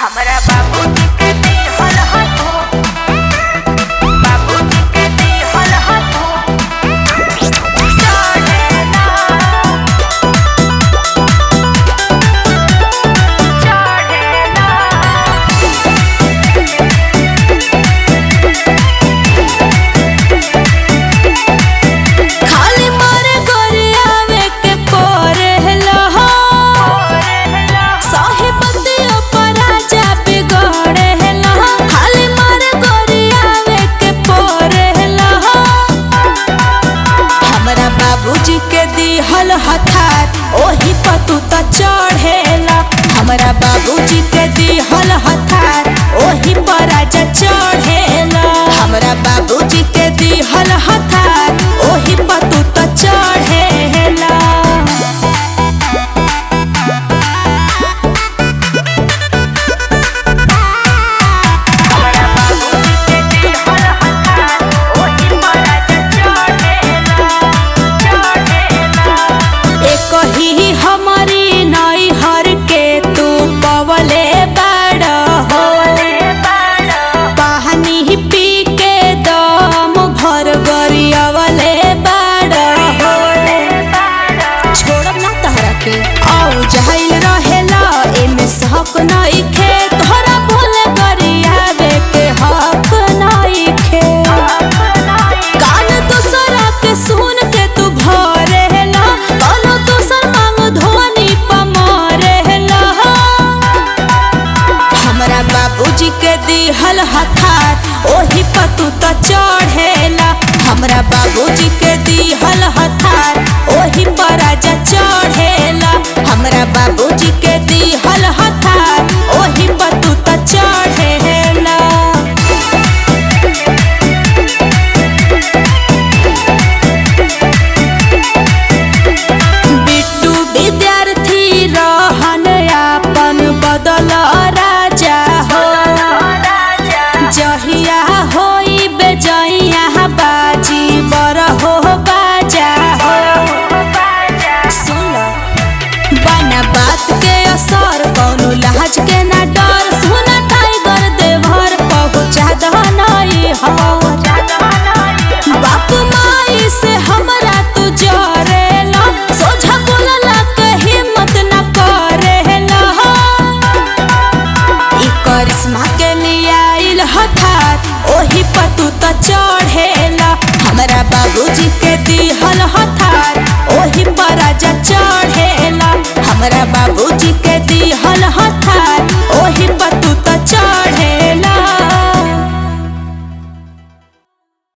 हमरा बाबूजी के दिहल हाथो, बाबूजी के दिहल हाथो चढ़ेला, चढ़ेला। खाली मारे गोरे आवे के परेला हो, साहिबतियों पर राजा बिगड़ेला। खाली मारे गोरे आवे के परेला हो, हमरा बाबूजी के दिहल हथार ओही पर तू त चढ़ेला। हमरा बाबूजी के दिहल हथार ओही पर राजा चढ़ेला। हमरा बाबूजी के दिहल हथार ओही पर तू त चढ़ेला। हमरा बाबूजी के दिहल हाथ ओही पर राजा चढ़ेला, चढ़ेला। एक ही हमारी नैहर के तू पवले बाड़ हो, पानी पी के दम भर गरियावले बाड़ हो। छोड़ब ना तहरा के आउ जाइल रहेला, एमे शक नइखे। तोहरा भोले गरियावे के हक नइखे। कान दूसरा के सुन के तू भरेला, कानो दूसर मांग धोनी पर मरेला। हमरा बाबूजी के दिहल हथार ओही पर तू त चढ़ेला। हमरा बाबूजी के दिहल हथार ओही पर राजा चढ़ेला। हमरा बाबूजी के दिहल हथार ओही पर तू त चढ़ेला। बिट्टू विद्यार्थी रहन आपन बदल राजा हो, जहिया होई बेजइया बाजी बरहो बाजा हो। सुन बना बात के असर कौनो लाज के ना डर। सुना टाइगर देवर पहुँचा दहनई हो, बाप माई से हमरा तू जरेला। सोझा बोलला के हिम्मत न करेला। ई करिश्मा के लियाइल हथार ओही पर तू त चढ़ेला। हमरा बाबूजी के दिहल हथार ओही पर राजा चढ़ेला। हमरा बाबूजी के दिहल हथार